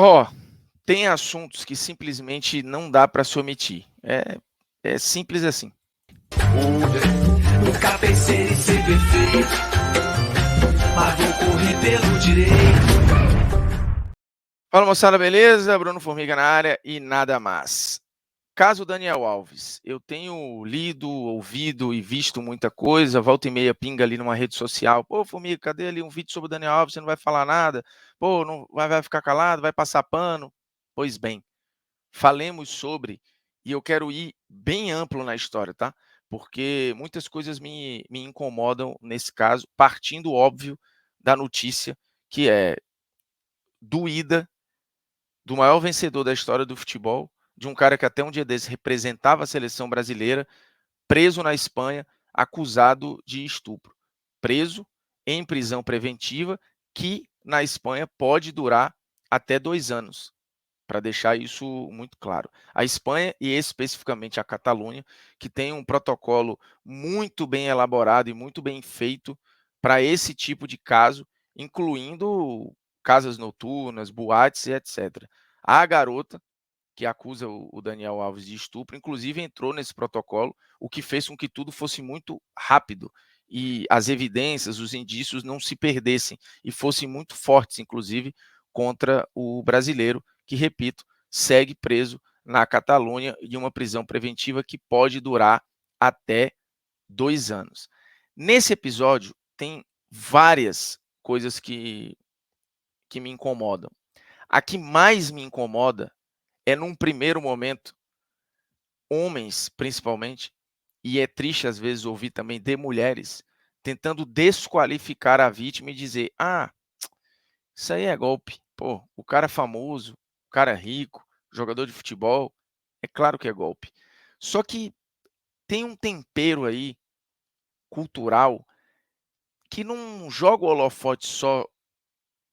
Ó, tem assuntos que simplesmente não dá para se omitir. É simples assim. Nunca pensei em ser perfeito, mas vou correr pelo direito. Fala moçada, beleza? Bruno Formiga na área e nada mais. Caso Daniel Alves, eu tenho lido, ouvido e visto muita coisa, volta e meia pinga ali numa rede social. Pô, Formiga, cadê ali um vídeo sobre o Daniel Alves? Você não vai falar nada? Pô, não vai ficar calado, vai passar pano? Pois bem, falemos sobre, e eu quero ir bem amplo na história, tá? Porque muitas coisas me incomodam nesse caso, partindo, óbvio, da notícia que é doída do maior vencedor da história do futebol, de um cara que até um dia desse representava a seleção brasileira, preso na Espanha, acusado de estupro. Preso em prisão preventiva, que na Espanha pode durar até 2 anos, para deixar isso muito claro. A Espanha, e especificamente a Catalunha, que tem um protocolo muito bem elaborado e muito bem feito para esse tipo de caso, incluindo casas noturnas, boates e etc. A garota que acusa o Daniel Alves de estupro, inclusive entrou nesse protocolo, o que fez com que tudo fosse muito rápido e as evidências, os indícios não se perdessem e fossem muito fortes, inclusive contra o brasileiro, que, repito, segue preso na Catalunha em uma prisão preventiva que pode durar até 2 anos. Nesse episódio, tem várias coisas que me incomodam. A que mais me incomoda é, num primeiro momento, homens, principalmente, e é triste às vezes ouvir também de mulheres, tentando desqualificar a vítima e dizer: ah, isso aí é golpe. Pô, o cara é famoso, o cara é rico, jogador de futebol, é claro que é golpe. Só que tem um tempero aí cultural que não joga o holofote só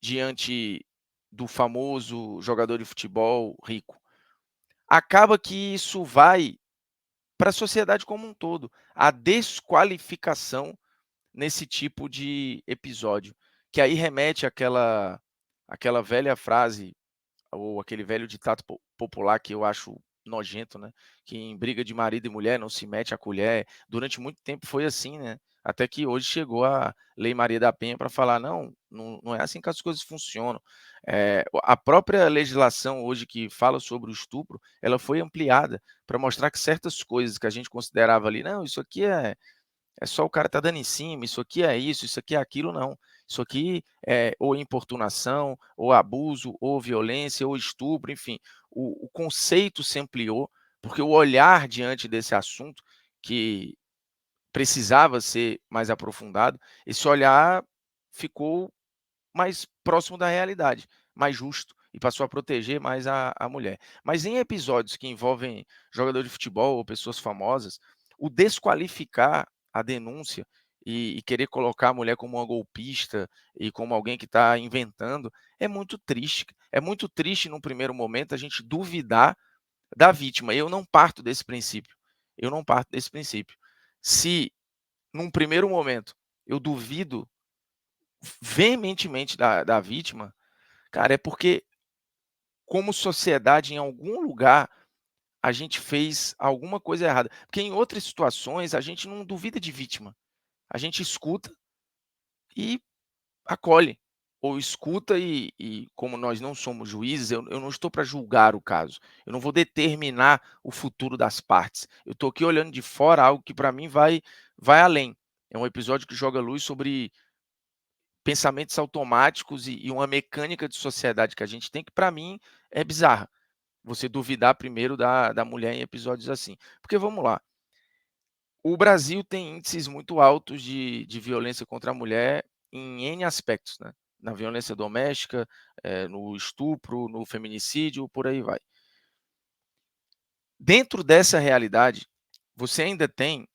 diante do famoso jogador de futebol rico. Acaba que isso vai para a sociedade como um todo, a desqualificação nesse tipo de episódio, que aí remete àquela velha frase ou aquele velho ditado popular que eu acho nojento, né, que em briga de marido e mulher não se mete a colher. Durante muito tempo foi assim, né, até que hoje chegou a Lei Maria da Penha para falar: "Não é assim que as coisas funcionam". A própria legislação hoje que fala sobre o estupro, ela foi ampliada para mostrar que certas coisas que a gente considerava ali: "Não, isso aqui é só o cara tá dando em cima, isso aqui é isso aqui é aquilo", não. Isso aqui é ou importunação, ou abuso, ou violência, ou estupro, enfim. O conceito se ampliou, porque o olhar diante desse assunto, que precisava ser mais aprofundado, esse olhar ficou mais próximo da realidade, mais justo, e passou a proteger mais a mulher. Mas em episódios que envolvem jogador de futebol ou pessoas famosas, o desqualificar a denúncia e querer colocar a mulher como uma golpista e como alguém que está inventando, é muito triste. É muito triste, num primeiro momento, a gente duvidar da vítima. Eu não parto desse princípio. Eu não parto desse princípio. Se, num primeiro momento, eu duvido veementemente da vítima, cara, é porque, como sociedade, em algum lugar, a gente fez alguma coisa errada. Porque em outras situações, a gente não duvida de vítima. A gente escuta e acolhe. Ou escuta e como nós não somos juízes, eu não estou para julgar o caso. Eu não vou determinar o futuro das partes. Eu estou aqui olhando de fora algo que para mim vai além. É um episódio que joga luz sobre pensamentos automáticos e uma mecânica de sociedade que a gente tem que, para mim, é bizarra. Você duvidar primeiro da mulher em episódios assim. Porque vamos lá, o Brasil tem índices muito altos de violência contra a mulher em N aspectos, né? Na violência doméstica, no estupro, no feminicídio, por aí vai. Dentro dessa realidade, você ainda tem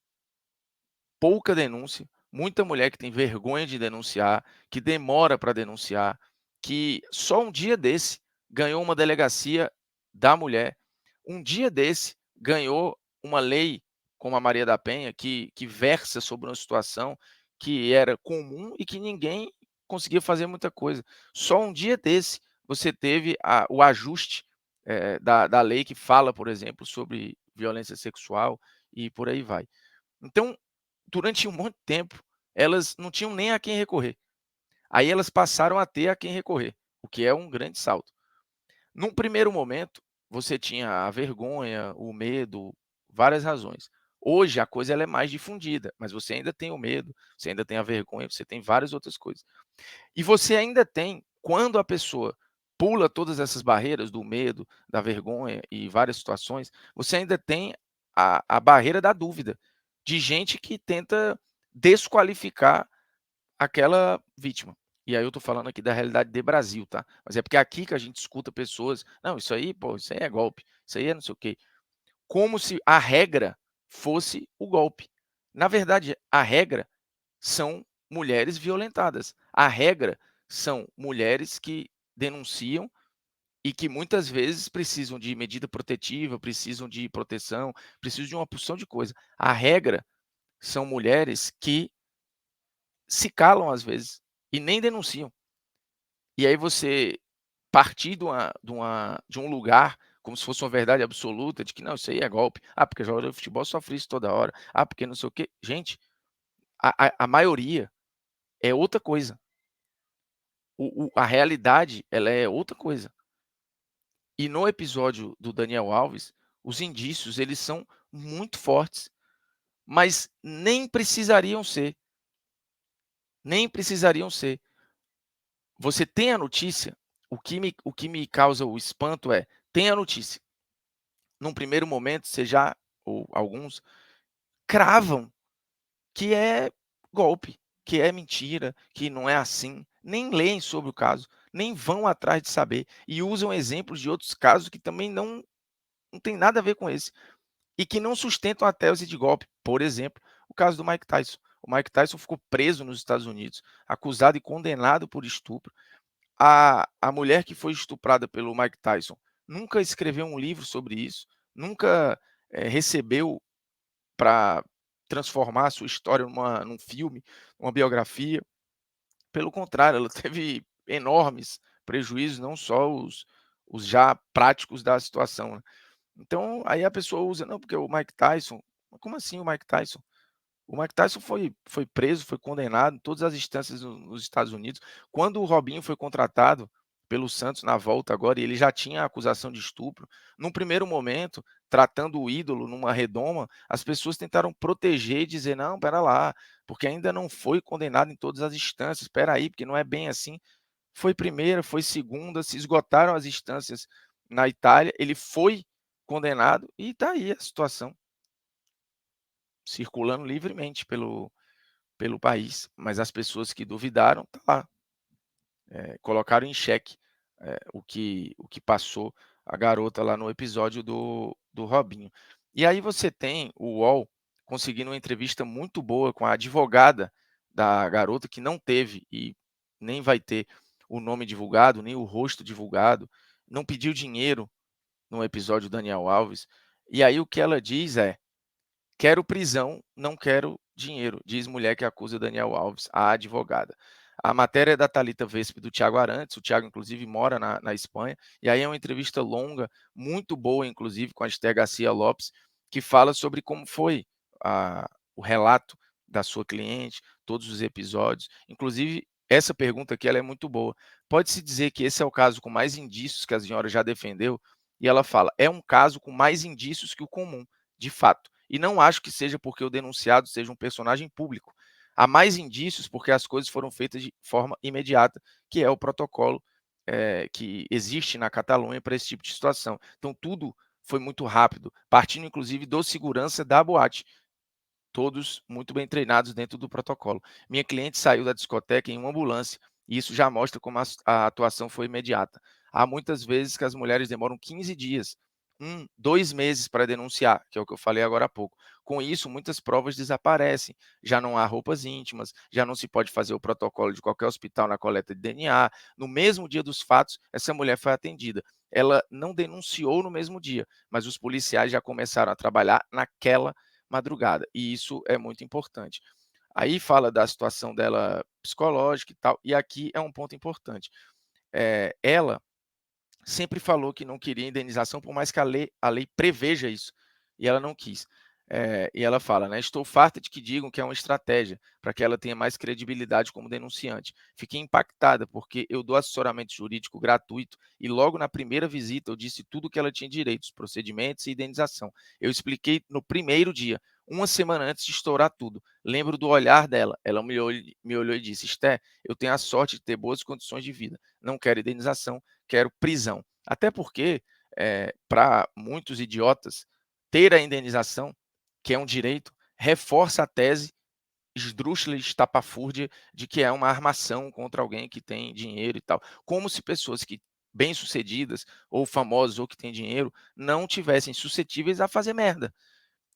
pouca denúncia, muita mulher que tem vergonha de denunciar, que demora para denunciar, que só um dia desse ganhou uma delegacia da mulher, um dia desse ganhou uma lei como a Maria da Penha, que versa sobre uma situação que era comum e que ninguém conseguia fazer muita coisa. Só um dia desse você teve o ajuste da lei que fala, por exemplo, sobre violência sexual e por aí vai. Então, durante um monte de tempo, elas não tinham nem a quem recorrer. Aí elas passaram a ter a quem recorrer, o que é um grande salto. Num primeiro momento, você tinha a vergonha, o medo, várias razões. Hoje a coisa ela é mais difundida, mas você ainda tem o medo, você ainda tem a vergonha, você tem várias outras coisas. E você ainda tem, quando a pessoa pula todas essas barreiras do medo, da vergonha e várias situações, você ainda tem a barreira da dúvida, de gente que tenta desqualificar aquela vítima. E aí eu tô falando aqui da realidade de Brasil, tá? Mas é porque é aqui que a gente escuta pessoas: "Não, isso aí, pô, isso aí é golpe, isso aí é não sei o quê", como se a regra fosse o golpe. Na verdade, a regra são mulheres violentadas. A regra são mulheres que denunciam e que muitas vezes precisam de medida protetiva, precisam de proteção, precisam de uma porção de coisa. A regra são mulheres que se calam às vezes e nem denunciam. E aí você partir de um lugar como se fosse uma verdade absoluta de que: "Não, isso aí é golpe. Ah, porque jogador de futebol sofre isso toda hora. Ah, porque não sei o quê". Gente, a maioria é outra coisa. A realidade, ela é outra coisa. E no episódio do Daniel Alves, os indícios, eles são muito fortes, mas nem precisariam ser, nem precisariam ser. Você tem a notícia, o que me causa o espanto é, tem a notícia. Num primeiro momento, você já ou alguns, cravam que é golpe, que é mentira, que não é assim, nem leem sobre o caso, nem vão atrás de saber e usam exemplos de outros casos que também não tem nada a ver com esse, e que não sustentam a tese de golpe. Por exemplo, o caso do Mike Tyson. O Mike Tyson ficou preso nos Estados Unidos, acusado e condenado por estupro. A mulher que foi estuprada pelo Mike Tyson nunca escreveu um livro sobre isso, nunca, recebeu para transformar a sua história num filme, uma biografia. Pelo contrário, ela teve enormes prejuízos, não só os já práticos da situação, né. Então, aí a pessoa usa: "Não, porque o Mike Tyson", mas como assim o Mike Tyson? O Mike Tyson foi preso, foi condenado em todas as instâncias nos Estados Unidos. Quando o Robinho foi contratado pelo Santos na volta agora, e ele já tinha a acusação de estupro, num primeiro momento, tratando o ídolo numa redoma, as pessoas tentaram proteger e dizer: "Não, espera lá, porque ainda não foi condenado em todas as instâncias, espera aí, porque não é bem assim". Foi primeira, foi segunda, se esgotaram as instâncias na Itália, ele foi condenado e está aí a situação, circulando livremente pelo país, mas as pessoas que duvidaram, tá lá, colocaram em xeque, o que passou a garota lá no episódio do Robinho. E aí você tem o UOL conseguindo uma entrevista muito boa com a advogada da garota, que não teve e nem vai ter o nome divulgado, nem o rosto divulgado, não pediu dinheiro no episódio Daniel Alves, e aí o que ela diz é: "Quero prisão, não quero dinheiro", diz mulher que acusa Daniel Alves, a advogada. A matéria é da Thalita Vesp e do Thiago Arantes, o Thiago inclusive mora na Espanha, e aí é uma entrevista longa, muito boa inclusive com a Esther Garcia Lopes, que fala sobre como foi o relato da sua cliente, todos os episódios. Inclusive, essa pergunta aqui ela é muito boa. Pode-se dizer que esse é o caso com mais indícios que a senhora já defendeu? E ela fala: "É um caso com mais indícios que o comum, de fato. E não acho que seja porque o denunciado seja um personagem público. Há mais indícios porque as coisas foram feitas de forma imediata, que é o protocolo que existe na Catalunha para esse tipo de situação. Então, tudo foi muito rápido, partindo inclusive do segurança da boate, todos muito bem treinados dentro do protocolo. Minha cliente saiu da discoteca em uma ambulância, e isso já mostra como a atuação foi imediata. Há muitas vezes que as mulheres demoram 15 dias, 2 meses para denunciar, que é o que eu falei agora há pouco. Com isso, muitas provas desaparecem, já não há roupas íntimas, já não se pode fazer o protocolo de qualquer hospital na coleta de DNA. No mesmo dia dos fatos, essa mulher foi atendida. Ela não denunciou no mesmo dia, mas os policiais já começaram a trabalhar naquela madrugada, e isso é muito importante. Aí fala da situação dela psicológica e tal, e aqui é um ponto importante. Ela sempre falou que não queria indenização, por mais que a lei preveja isso, e ela não quis. E ela fala, né, estou farta de que digam que é uma estratégia, para que ela tenha mais credibilidade como denunciante. Fiquei impactada, porque eu dou assessoramento jurídico gratuito, e logo na primeira visita eu disse tudo o que ela tinha direito, os procedimentos e indenização. Eu expliquei no primeiro dia, uma semana antes de estourar tudo. Lembro do olhar dela, ela me olhou e disse, Esté, eu tenho a sorte de ter boas condições de vida, não quero indenização, quero prisão. Até porque, para muitos idiotas, ter a indenização, que é um direito, reforça a tese esdrúxula e estapafúrdia de que é uma armação contra alguém que tem dinheiro e tal. Como se pessoas que bem-sucedidas ou famosas ou que têm dinheiro não tivessem suscetíveis a fazer merda.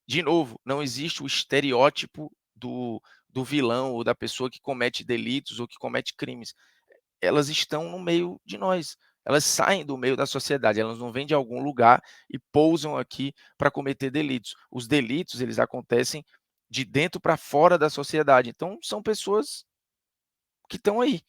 De novo, não existe o estereótipo do vilão ou da pessoa que comete delitos ou que comete crimes. Elas estão no meio de nós. Elas saem do meio da sociedade, elas não vêm de algum lugar e pousam aqui para cometer delitos. Os delitos, eles acontecem de dentro para fora da sociedade. Então, são pessoas que estão aí.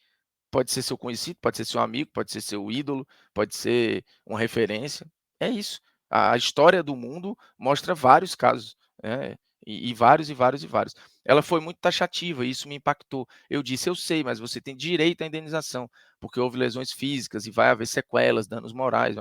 Pode ser seu conhecido, pode ser seu amigo, pode ser seu ídolo, pode ser uma referência. É isso. A história do mundo mostra vários casos, né, e vários, e vários, e vários. Ela foi muito taxativa e isso me impactou. Eu disse: "Eu sei, mas você tem direito à indenização, porque houve lesões físicas e vai haver sequelas, danos morais".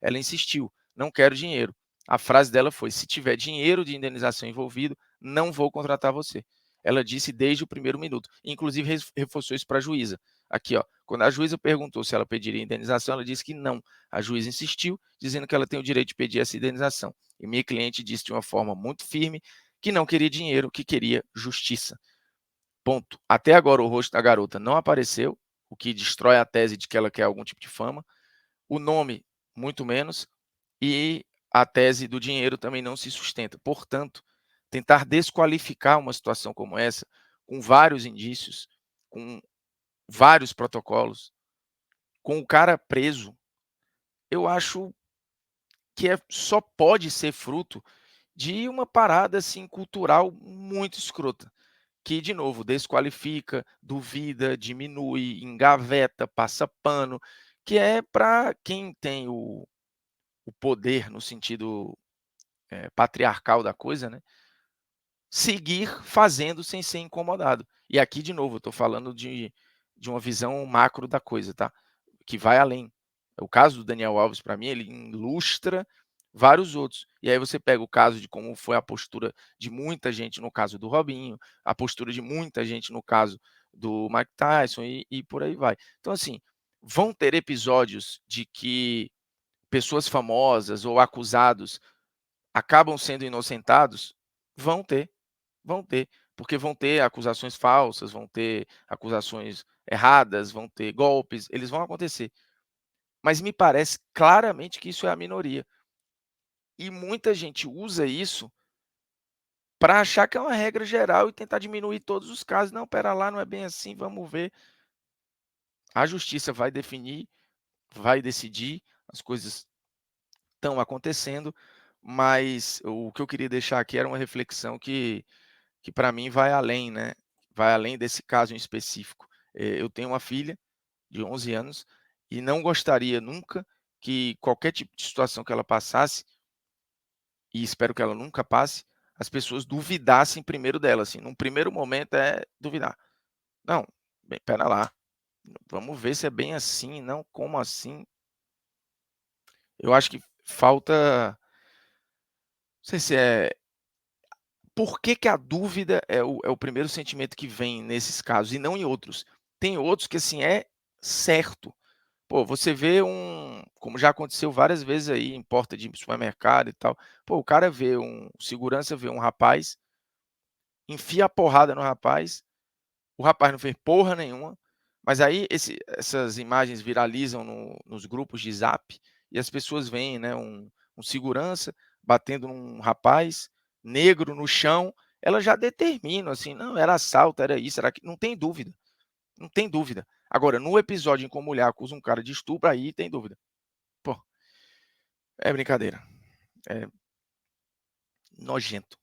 Ela insistiu: "Não quero dinheiro". A frase dela foi: "Se tiver dinheiro de indenização envolvido, não vou contratar você". Ela disse desde o primeiro minuto. Inclusive reforçou isso para a juíza. Aqui, ó, quando a juíza perguntou se ela pediria indenização, ela disse que não. A juíza insistiu, dizendo que ela tem o direito de pedir essa indenização. E minha cliente disse de uma forma muito firme que não queria dinheiro, que queria justiça. Ponto. Até agora o rosto da garota não apareceu, o que destrói a tese de que ela quer algum tipo de fama. O nome, muito menos. E a tese do dinheiro também não se sustenta. Portanto, tentar desqualificar uma situação como essa, com vários indícios, com vários protocolos, com o cara preso, eu acho que só pode ser fruto de uma parada assim cultural muito escrota, que de novo desqualifica, duvida, diminui, engaveta, passa pano, que é para quem tem o poder no sentido patriarcal da coisa, né? Seguir fazendo sem ser incomodado. E aqui, de novo, eu estou falando de uma visão macro da coisa, tá? Que vai além. O caso do Daniel Alves, para mim, ele ilustra vários outros. E aí você pega o caso de como foi a postura de muita gente no caso do Robinho, a postura de muita gente no caso do Mike Tyson e por aí vai. Então, assim, vão ter episódios de que pessoas famosas ou acusados acabam sendo inocentados? Vão ter. Vão ter, porque vão ter acusações falsas, vão ter acusações erradas, vão ter golpes, eles vão acontecer. Mas me parece claramente que isso é a minoria. E muita gente usa isso para achar que é uma regra geral e tentar diminuir todos os casos. Não, espera lá, não é bem assim, vamos ver. A justiça vai definir, vai decidir, as coisas estão acontecendo, mas o que eu queria deixar aqui era uma reflexão que para mim vai além, né? Vai além desse caso em específico. Eu tenho uma filha de 11 anos e não gostaria nunca que qualquer tipo de situação que ela passasse, e espero que ela nunca passe, as pessoas duvidassem primeiro dela, assim, num primeiro momento é duvidar. Não, bem, espera lá, vamos ver se é bem assim, não como assim. Eu acho que falta, não sei se é por que que a dúvida é o primeiro sentimento que vem nesses casos e não em outros? Tem outros que, assim, é certo. Pô, você vê como já aconteceu várias vezes aí em porta de supermercado e tal, pô, o cara vê o segurança vê um rapaz, enfia a porrada no rapaz, o rapaz não fez porra nenhuma, mas aí essas imagens viralizam nos grupos de Zap e as pessoas veem, né, um segurança batendo num rapaz negro no chão, elas já determinam assim: "Não, era assalto, era isso, era aquilo", não tem dúvida, não tem dúvida. Agora, no episódio em que uma mulher acusa um cara de estupro, aí tem dúvida. Pô, é brincadeira, é nojento.